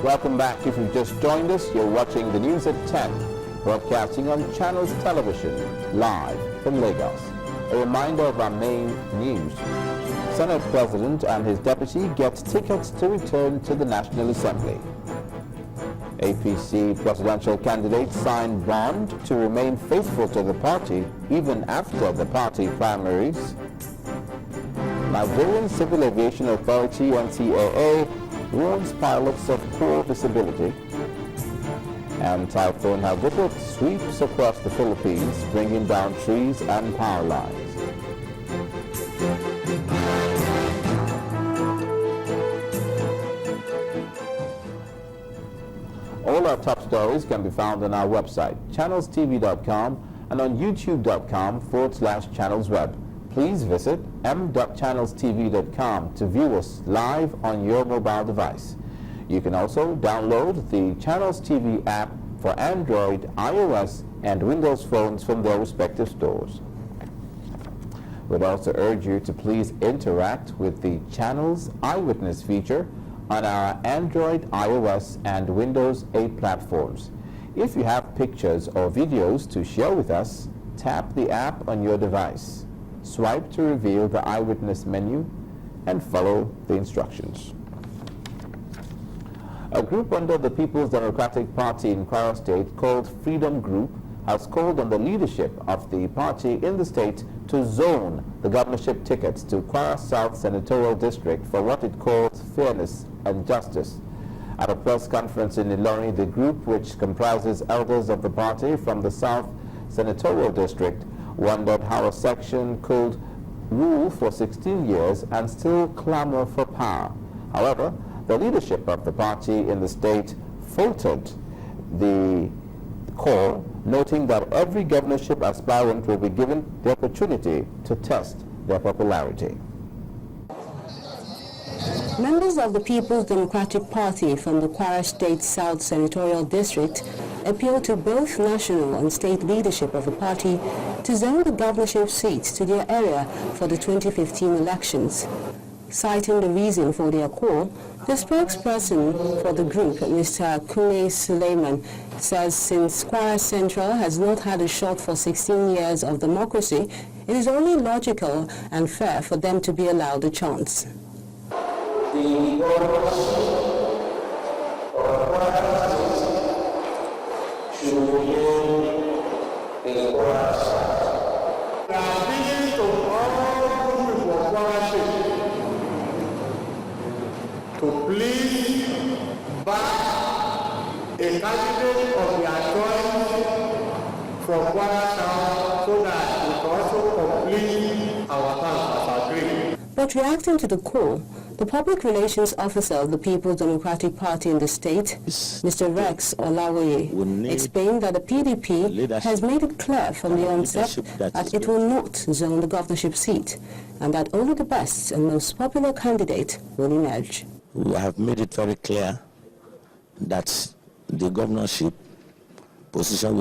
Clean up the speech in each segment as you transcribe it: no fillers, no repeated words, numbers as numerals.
Welcome back. If you've just joined us, you're watching the news at 10, broadcasting on Channels Television, live from Lagos. A reminder of our main news. Senate President and his deputy get tickets to return to the National Assembly. APC presidential candidates signed bond to remain faithful to the party even after the party primaries. Nigerian Civil Aviation Authority (NCAA) warns pilots of poor visibility. And Typhoon Hagupit sweeps across the Philippines, bringing down trees and power lines. All our top stories can be found on our website, channelstv.com, and on youtube.com/channelsweb. Please visit m.channelstv.com to view us live on your mobile device. You can also download the Channels TV app for Android, iOS, and Windows phones from their respective stores. We'd also urge you to please interact with the Channels Eyewitness feature on our Android, iOS, and Windows 8 platforms. If you have pictures or videos to share with us, tap the app on your device. Swipe to reveal the Eyewitness menu and follow the instructions. A group under the People's Democratic Party in Kwara State called Freedom Group has called on the leadership of the party in the state to zone the governorship tickets to Kwara South Senatorial District for what it calls fairness and justice. At a press conference in Ilorin, the group, which comprises elders of the party from the South Senatorial District, wondered how a section could rule for 16 years and still clamor for power. However, the leadership of the party in the state faltered the call, noting that every governorship aspirant will be given the opportunity to test their popularity. Members of the People's Democratic Party from the Kwara State South Senatorial District appealed to both national and state leadership of the party to zone the governorship seats to their area for the 2015 elections. Citing the reason for their call, the spokesperson for the group, Mr. Kune Suleiman, says since Kwara Central has not had a shot for 16 years of democracy, it is only logical and fair for them to be allowed a chance. The governorship of Kwara State should remain in Kwara State. We are appealing to all people of Kwara State to please back a candidate of their choice from Kwara South so that we can also complete our task as agreed. But reacting to the call, the public relations officer of the People's Democratic Party in the state, Mr. Rex Olawoye, explained that the PDP has made it clear from the onset that it will not zone the governorship seat and that only the best and most popular candidate will emerge. We have made it very clear that the governorship position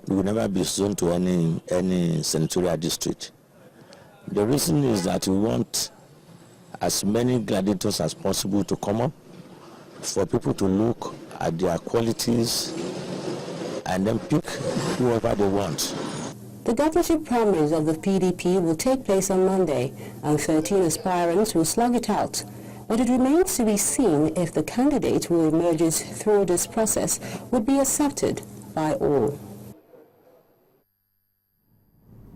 will never be zoned to any senatorial district. The reason is that we want as many gladiators as possible to come up, for people to look at their qualities and then pick whoever they want. The governorship primaries of the PDP will take place on Monday, and 13 aspirants will slug it out. But it remains to be seen if the candidate who emerges through this process would be accepted by all.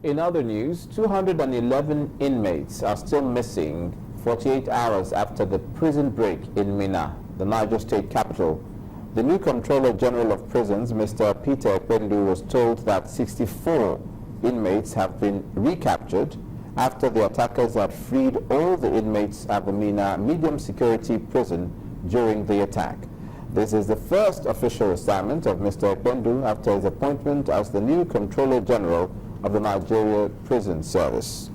In other news, 211 inmates are still missing 48 hours after the prison break in Minna, the Niger State capital. The new Comptroller General of Prisons, Mr. Peter Ekpendu, was told that 64 inmates have been recaptured after the attackers had freed all the inmates at the Minna medium security prison during the attack. This is the first official assignment of Mr. Ekpendu after his appointment as the new Comptroller General of the Nigeria Prison Service.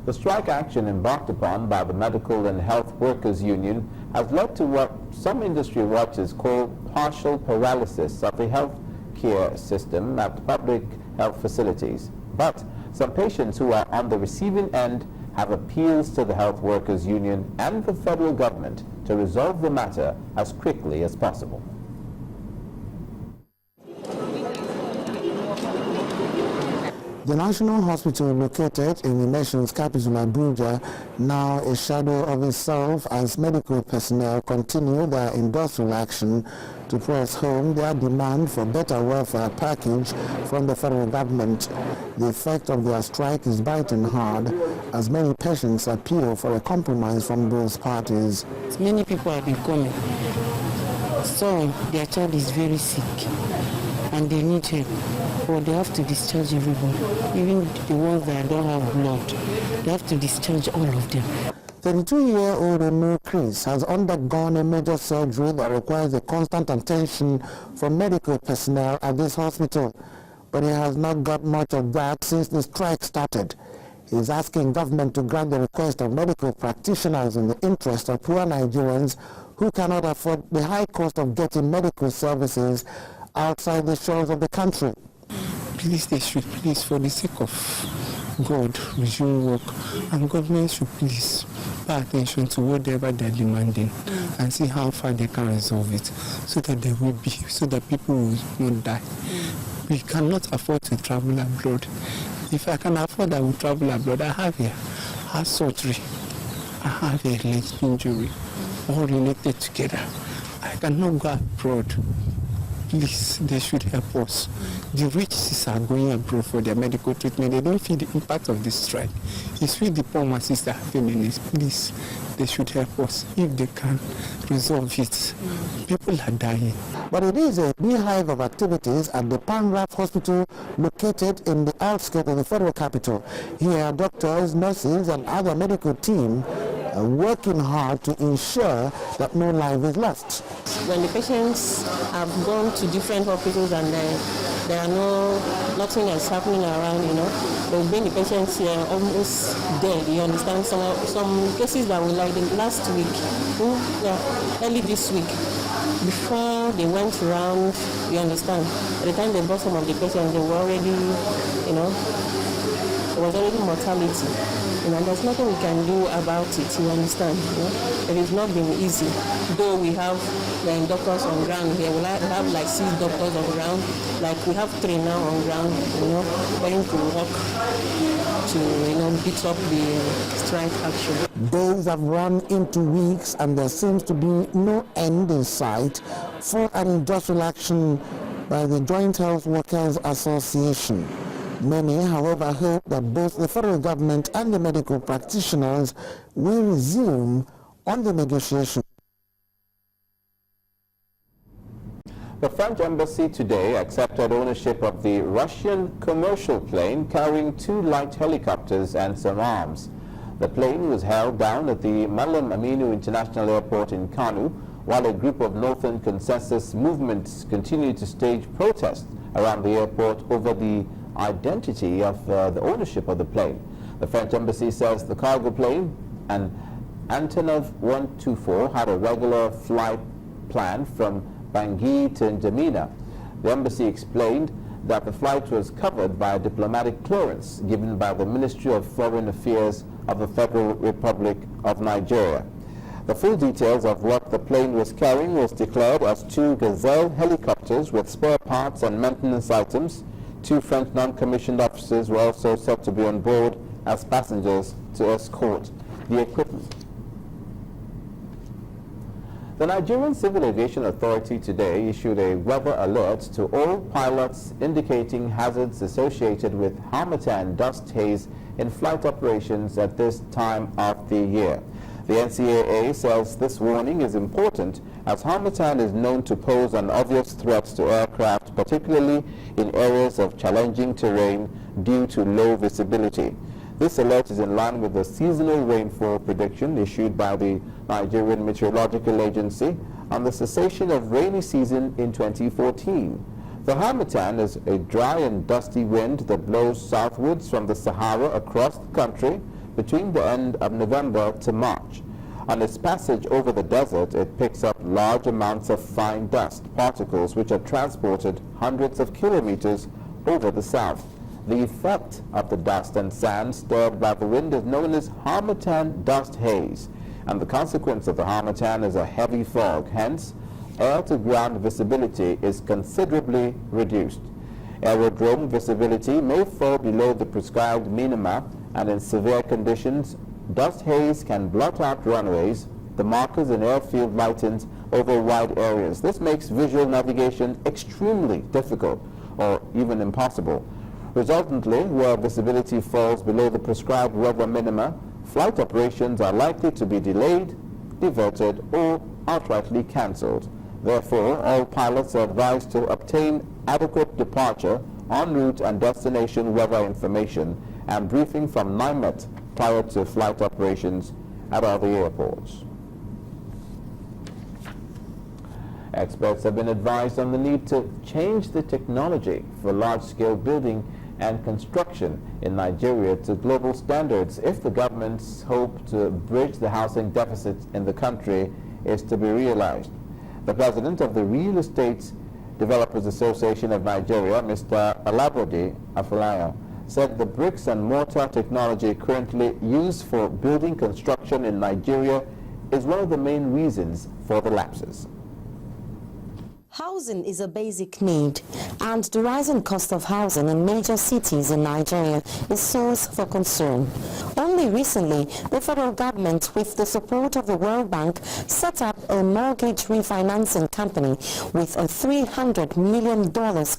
The strike action embarked upon by the Medical and Health Workers Union has led to what some industry watchers call partial paralysis of the health care system at public health facilities. But some patients who are on the receiving end have appeals to the Health Workers Union and the federal government to resolve the matter as quickly as possible. The National Hospital, located in the nation's capital, Abuja, now a shadow of itself as medical personnel continue their industrial action to press home their demand for better welfare package from the federal government. The effect of their strike is biting hard as many patients appeal for a compromise from both parties. Many people have been coming. Some, their child is very sick and they need help. But they have to discharge everybody, even the ones that don't have blood. They have to discharge all of them. 32-year-old Emu Chris has undergone a major surgery that requires the constant attention from medical personnel at this hospital. But he has not got much of that since the strike started. He is asking government to grant the request of medical practitioners in the interest of poor Nigerians who cannot afford the high cost of getting medical services outside the shores of the country. Please, they should please, for the sake of God, resume work, and government should please pay attention to whatever they're demanding and see how far they can resolve it, so that people will not die. We cannot afford to travel abroad. If I can afford, I will travel abroad. I have here heart surgery, I have a leg injury, all related together. I cannot go abroad. Please, they should help us. The rich are going abroad for their medical treatment. They don't feel the impact of this strike. It's with the poor masses that have feelings. Please, they should help us if they can resolve it. People are dying. But it is a beehive of activities at the Panraf Hospital located in the outskirts of the federal capital. Here, doctors, nurses, and other medical team are working hard to ensure that no life is lost. When the patients have gone to different hospitals and there are nothing else happening around, they'll bring the patients here almost dead, you understand? Some cases that were like the last week, early this week, before they went around, you understand? By the time they brought some of the patients, they were already, there was already mortality. There's nothing we can do about it, you understand? It has not been easy. Though we have the doctors on ground here, we have like 6 doctors on ground, like we have 3 now on ground, going to work to, beat up the strike action. Days have run into weeks and there seems to be no end in sight for an industrial action by the Joint Health Workers Association. Many, however, hope that both the federal government and the medical practitioners will resume on the negotiation. The French embassy today accepted ownership of the Russian commercial plane carrying 2 light helicopters and some arms. The plane was held down at the Malam Aminu International Airport in Kano, while a group of Northern Consensus movements continued to stage protests around the airport over the identity of the ownership of the plane. The French embassy says the cargo plane, an Antonov 124, had a regular flight plan from Bangui to N'Djamena. The embassy explained that the flight was covered by a diplomatic clearance given by the Ministry of Foreign Affairs of the Federal Republic of Nigeria. The full details of what the plane was carrying was declared as 2 Gazelle helicopters with spare parts and maintenance items. 2 French non-commissioned officers were also said to be on board as passengers to escort the equipment. The Nigerian Civil Aviation Authority today issued a weather alert to all pilots indicating hazards associated with harmattan dust haze in flight operations at this time of the year. The NCAA says this warning is important as harmattan is known to pose an obvious threat to aircraft, particularly in areas of challenging terrain due to low visibility. This alert is in line with the seasonal rainfall prediction issued by the Nigerian Meteorological Agency on the cessation of rainy season in 2014. The harmattan is a dry and dusty wind that blows southwards from the Sahara across the country between the end of November to March. On its passage over the desert, it picks up large amounts of fine dust particles which are transported hundreds of kilometers over the south. The effect of the dust and sand stirred by the wind is known as harmattan dust haze, and the consequence of the harmattan is a heavy fog. Hence, air-to-ground visibility is considerably reduced. Aerodrome visibility may fall below the prescribed minima, and in severe conditions, dust haze can blot out runways, the markers and airfield lightings over wide areas. This makes visual navigation extremely difficult or even impossible. Resultantly, where visibility falls below the prescribed weather minima, flight operations are likely to be delayed, diverted, or outrightly cancelled. Therefore, all pilots are advised to obtain adequate departure, en route and destination weather information and briefing from NIMET prior to flight operations at other airports. Experts have been advised on the need to change the technology for large-scale building and construction in Nigeria to global standards if the government's hope to bridge the housing deficit in the country is to be realized. The president of the Real Estate Developers Association of Nigeria, Mr. Alabode Afolayan, said the bricks and mortar technology currently used for building construction in Nigeria is one of the main reasons for the lapses. Housing is a basic need, and the rising cost of housing in major cities in Nigeria is source for concern. Only recently, the federal government, with the support of the World Bank, set up a mortgage refinancing company with a $300 million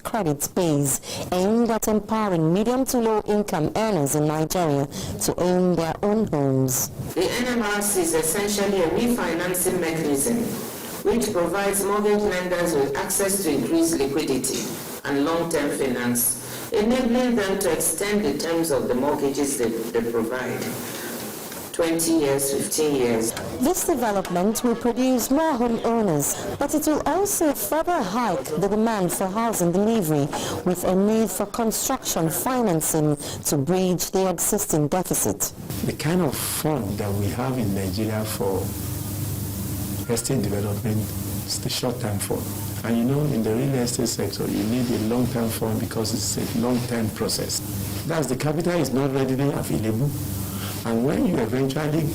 credit base aimed at empowering medium to low income earners in Nigeria to own their own homes. The NMRC is essentially a refinancing mechanism which provides mortgage lenders with access to increased liquidity and long-term finance, enabling them to extend the terms of the mortgages they provide. 20 years, 15 years. This development will produce more homeowners, but it will also further hike the demand for housing delivery with a need for construction financing to bridge the existing deficit. The kind of fund that we have in Nigeria for estate development is the short-term fund. And you know, in the real estate sector, you need a long-term fund because it's a long-term process. That's the capital is not readily available. And when you eventually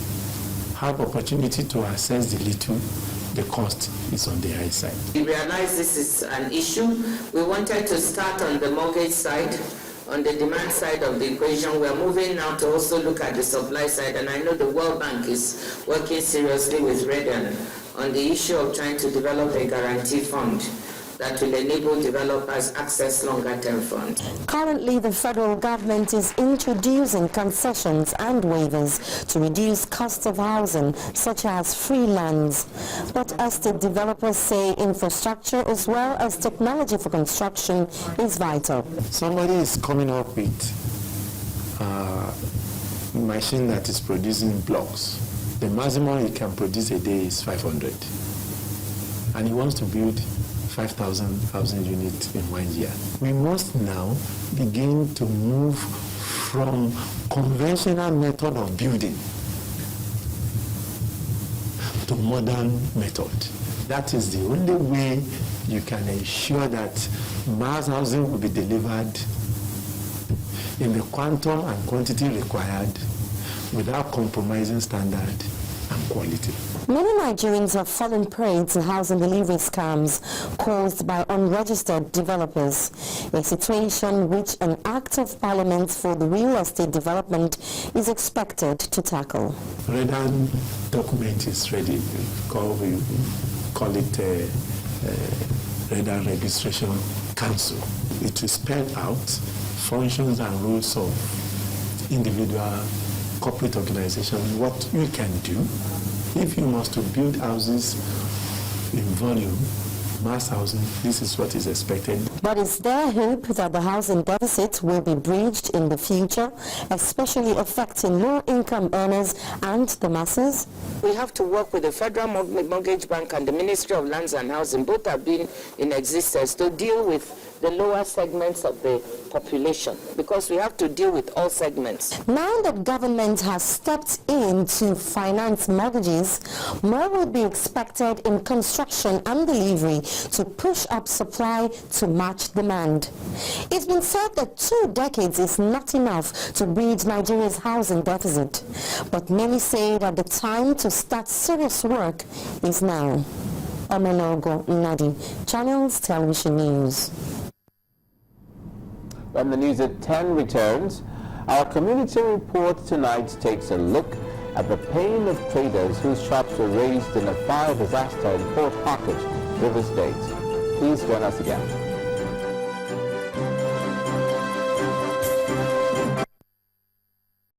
have opportunity to access the little, the cost is on the high side. We realize this is an issue. We wanted to start on the mortgage side, on the demand side of the equation. We are moving now to also look at the supply side, and I know the World Bank is working seriously with Reden on the issue of trying to develop a guarantee fund that will enable developers access longer-term funds. Currently, the federal government is introducing concessions and waivers to reduce costs of housing, such as free lands. But as the developers say, infrastructure as well as technology for construction is vital. Somebody is coming up with a machine that is producing blocks. The maximum it can produce a day is 500. And he wants to build 5,000 housing units in 1 year. We must now begin to move from conventional method of building to modern method. That is the only way you can ensure that mass housing will be delivered in the quantum and quantity required without compromising standard and quality. Many Nigerians have fallen prey to housing delivery scams caused by unregistered developers, a situation which an Act of Parliament for the real estate development is expected to tackle. Reden document is ready. We call it Reden Registration Council. It will spell out functions and rules of individual corporate organizations, what you can do if you must to build houses in volume, mass housing. This is what is expected. But is there hope that the housing deficit will be bridged in the future, especially affecting low-income earners and the masses? We have to work with the Federal Mortgage Bank and the Ministry of Lands and Housing. Both have been in existence to deal with the lower segments of the population, because we have to deal with all segments. Now that government has stepped in to finance mortgages, more will be expected in construction and delivery to push up supply to match demand. It's been said that 2 decades is not enough to bridge Nigeria's housing deficit, but many say that the time to start serious work is now. Omenogo Nadi, Channels Television News. When the news at 10 returns, our community report tonight takes a look at the pain of traders whose shops were razed in a fire disaster in Port Harcourt, River State. Please join us again.